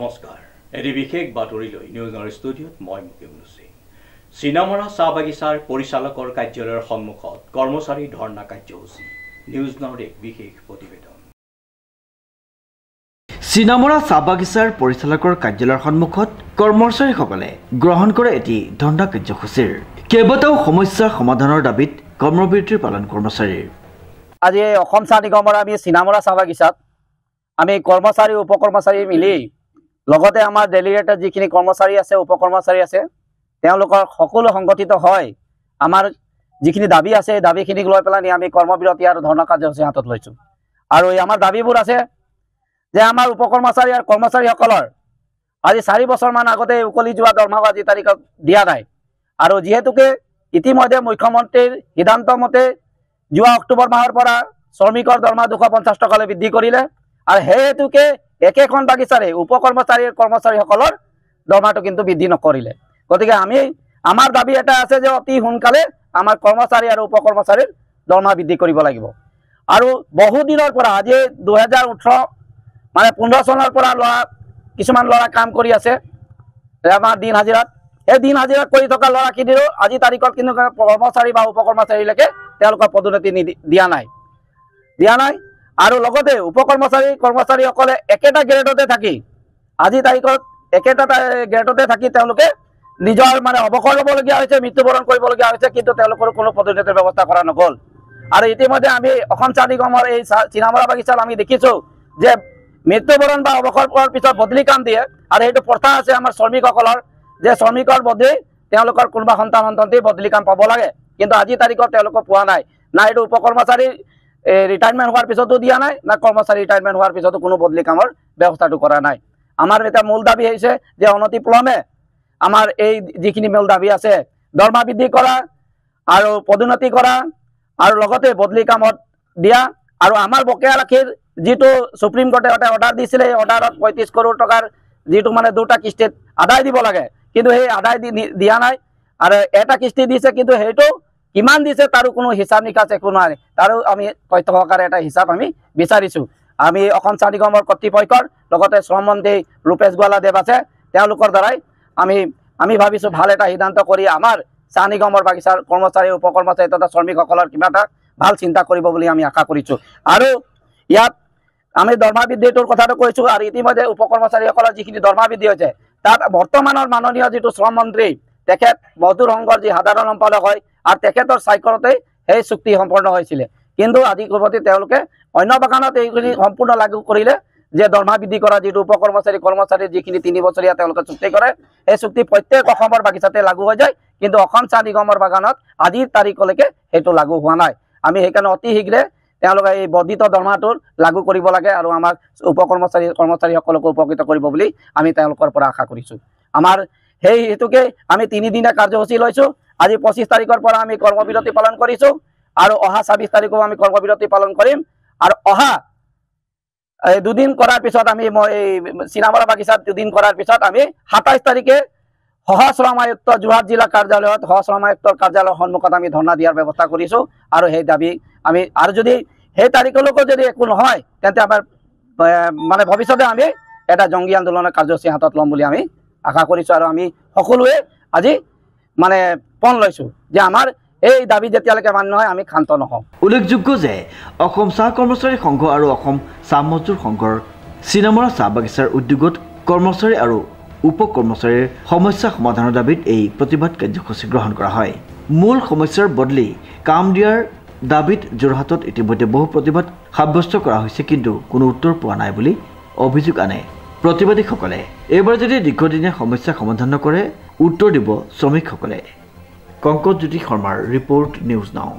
নমস্কাৰ এটি বিশেষ বাতৰিলৈ নিউজৰ ষ্টুডিঅ'ত মই মুকেবুল সিং চিনামৰা চাহ বাগিচাৰ পৰিচালকৰ কাৰ্যালয়ৰ সন্মুখত কৰ্মচাৰী ধৰ্ণা কাৰ্যসূচী নিউজৰ এক বিশেষ প্ৰতিবেদন চিনামৰা চাহ বাগিচাৰ পৰিচালকৰ কাৰ্যালয়ৰ সন্মুখত কৰ্মচাৰীসকলে গ্ৰহণ কৰে এটি ধৰ্ণা কাৰ্যসূচীৰ কেইবাটাও সমস্যাৰ সমাধানৰ দাবীত কৰ্মবিৰতিৰ পালন কৰ্মচাৰীৰ আজি অসম চাহ নিগমৰ আমি চিনামৰা চাহ বাগিচাত আমি কৰ্মচাৰী উপকৰ্মচাৰী মিলি লগতে আমাৰ ডেলিগেটেড যিখিনি কৰ্মচাৰী আছে উপকৰ্মচাৰী আছে তেওঁলোকৰ সকলো সংগঠিত হয় আমাৰ যিখিনি দাবী আছে দাবীখিনিক লৈ পেলাই আমি কৰ্মবিৰতি আৰু ধৰ্ণা কাৰ্যসূচী হাতত লৈছোঁ আৰু এই আমাৰ দাবীবোৰ আছে যে আমাৰ উপকৰ্মচাৰী আৰু কৰ্মচাৰীসকলৰ আজি 4 বছৰমান আগতে উকলি যোৱা দৰমহা আজি তাৰিখত দিয়া নাই আৰু যিহেতুকে ইতিমধ্যে মুখ্যমন্ত্ৰীৰ সিদ্ধান্ত মতে যোৱা অক্টোবৰ মাহৰ পৰা শ্ৰমিকৰ দৰমহা 250 টকালৈ বৃদ্ধি কৰিলে আৰু হেতুকে একেখন বাগিচাৰে উপকৰ্মচাৰী কৰ্মচাৰীসকলৰ দৰমহাটো কিন্তু বৃদ্ধি নকৰিলে গতিকে আমি আমাৰ দাবী এটা আছে যে অতি সোনকালে আমাৰ কৰ্মচাৰী আৰু উপকৰ্মচাৰীৰ দৰমহা বৃদ্ধি কৰিব লাগিব আৰু বহু দিনৰ পৰা আজি 2018 মানে 15 চনৰ পৰা কিছুমান ল'ৰা কাম কৰি আছে আমাৰ দিন হাজিৰাত এই দিন হাজিৰা কৰি থকা ল'ৰাখিনিৰো আজি তাৰিখত কিন্তু কৰ্মচাৰী বা উপকৰ্মচাৰীলৈকে তেওঁলোকৰ পদোন্নতি দিয়া নাই আৰু লগতে উপকৰ্মচাৰী কৰ্মচাৰীসকলে একেটা গ্ৰেডতে থাকি আজি তাৰিখত একেটা গ্ৰেডতে থাকি তেওঁলোকে নিজৰ মানে অৱসৰ ল'বলগীয়া হৈছে মৃত্যুবৰণ কৰিবলগীয়া হৈছে কিন্তু তেওঁলোকৰ কোনো পদোন্নতিৰ ব্যৱস্থা কৰা নগ'ল আৰু ইতিমধ্যে আমি অসম চাহ নিগমৰ এই চিনামৰা বাগিচাত আমি দেখিছোঁ যে মৃত্যুবৰণ বা অৱসৰ পোৱাৰ পিছত বদলি কাম দিয়ে আৰু এইটো প্ৰথা আছে আমাৰ শ্ৰমিকসকলৰ যে শ্ৰমিকৰ বদলি তেওঁলোকৰ কোনোবা সন্তান বদলি কাম পাব লাগে কিন্তু আজি তাৰিখত তেওঁলোকক পোৱা নাই না এইটো উপকৰ্মচাৰী ৰিটায়াৰমেণ্ট হোৱাৰ পিছতো দিয়া নাই না কৰ্মচাৰী ৰিটায়াৰমেণ্ট হোৱাৰ পিছতো কোনো বদলি কামৰ ব্যৱস্থাটো কৰা নাই আমাৰ এটা মূল দাবী হৈছে যে অনতিপলমে আমাৰ এই যিখিনি মূল দাবী আছে দৰমহা বৃদ্ধি কৰা আৰু পদোন্নতি কৰা আৰু লগতে বদলি কামত দিয়া আৰু আমাৰ বকেয়া ৰাখিৰ যিটো সুপ্ৰিম কোৰ্টে এটা অৰ্ডাৰ দিছিলে এই অৰ্ডাৰত 35 কৰোৰ টকাৰ যিটো মানে দুটা কিস্তিত আদায় দিব লাগে কিন্তু সেই আদায় দিয়া নাই আৰু এটা কিস্তি দিছে কিন্তু সেইটো কিমান দিছে তাৰো কোনো হিচাপ নিকাচ একো নাই তাৰো আমি তথ্য সহকাৰে এটা হিচাপ আমি বিচাৰিছোঁ আমি অসম চাহ নিগমৰ কৰ্তৃপক্ষৰ লগতে শ্ৰম মন্ত্ৰী ৰূপেশ গোৱালা দেৱ আছে তেওঁলোকৰ দ্বাৰাই আমি ভাবিছোঁ ভাল এটা সিদ্ধান্ত কৰি আমাৰ চাহ নিগমৰ বাগিচাৰ কৰ্মচাৰী উপকৰ্মচাৰী তথা শ্ৰমিকসকলৰ কিবা এটা ভাল চিন্তা কৰিব বুলি আমি আশা কৰিছোঁ আৰু ইয়াত আমি দৰমহা বৃদ্ধিটোৰ কথাটো কৈছোঁ আৰু ইতিমধ্যে উপকৰ্মচাৰীসকলৰ যিখিনি দৰমহা বৃদ্ধি হৈছে তাত বৰ্তমানৰ মাননীয় যিটো শ্ৰম মন্ত্ৰী তেখেত মজদুৰ সংঘৰ যি সাধাৰণ সম্পাদক হয় আৰু তেখেতৰ স্বাক্ষৰতেই সেই চুক্তি সম্পন্ন হৈছিলে কিন্তু আজি পূৰ্বতে তেওঁলোকে অন্য বাগানত এইখিনি সম্পূৰ্ণ লাগু কৰিলে যে দৰমহা বৃদ্ধি কৰা যিটো কৰ্মচাৰী যিখিনি 3 বছৰীয়া তেওঁলোকে চুক্তি কৰে এই চুক্তি প্ৰত্যেক অসমৰ বাগিচাতে লাগু হৈ যায় কিন্তু অসম চাহ নিগমৰ বাগানত আজিৰ তাৰিখলৈকে সেইটো লাগু হোৱা নাই আমি সেইকাৰণে অতি শীঘ্ৰে তেওঁলোকে এই বৰ্ধিত দৰমহাটো লাগু কৰিব লাগে আৰু আমাৰ কৰ্মচাৰীসকলক উপকৃত কৰিব বুলি আমি তেওঁলোকৰ পৰা আশা কৰিছোঁ আমাৰ সেই হেতুকে আমি 3 দিনীয়া কাৰ্যসূচী লৈছোঁ আজি 25 তাৰিখৰ পৰা আমি কৰ্মবিৰতি পালন কৰিছোঁ আৰু অহা 26 তাৰিখো আমি কৰ্মবিৰতি পালন কৰিম আৰু অহা 2 দিন কৰাৰ পিছত আমি চিনামৰা বাগিচাত 2 দিন কৰাৰ পিছত আমি 27 তাৰিখে সহশ্ৰম আয়ুক্ত যোৰহাট জিলা কাৰ্যালয়ত সহশ্ৰম আয়ুক্তৰ কাৰ্যালয়ৰ সন্মুখত আমি ধৰ্ণা দিয়াৰ ব্যৱস্থা কৰিছোঁ আৰু সেই দাবী আমি আৰু যদি সেই তাৰিখলৈকে যদি একো নহয় তেন্তে আমাৰ মানে ভৱিষ্যতে আমি এটা জংগী আন্দোলনৰ কাৰ্যসূচী হাতত ল'ম বুলি আমি আশা কৰিছোঁ আৰু আমি সকলোৱে আজি মানে পণ লৈছোঁ যে আমাৰ এই দাবী যেতিয়ালৈকে মান্য হয় আমি ক্ষান্ত নহওঁ উল্লেখযোগ্য যে অসম চাহ কৰ্মচাৰী সংঘ আৰু অসম চাহ মজদুৰ সংঘৰ চিনামৰা চাহ বাগিচাৰ উদ্যোগত কৰ্মচাৰী আৰু উপকৰ্মচাৰীৰ সমস্যা সমাধানৰ দাবীত এই প্ৰতিবাদ কাৰ্যসূচী গ্ৰহণ কৰা হয় মূল সমস্যাৰ বদলি কাম দিয়াৰ দাবীত যোৰহাটত ইতিমধ্যে বহু প্ৰতিবাদ সাব্যস্ত কৰা হৈছে কিন্তু কোনো উত্তৰ পোৱা নাই বুলি অভিযোগ আনে প্ৰতিবাদীসকলে এইবাৰ যদি দীৰ্ঘদিনীয়া সমস্যা সমাধান নকৰে উত্তৰ দিব শ্ৰমিকসকলে কংকজ জ্যোতি শৰ্মাৰ ৰিপৰ্ট নিউজ নাও।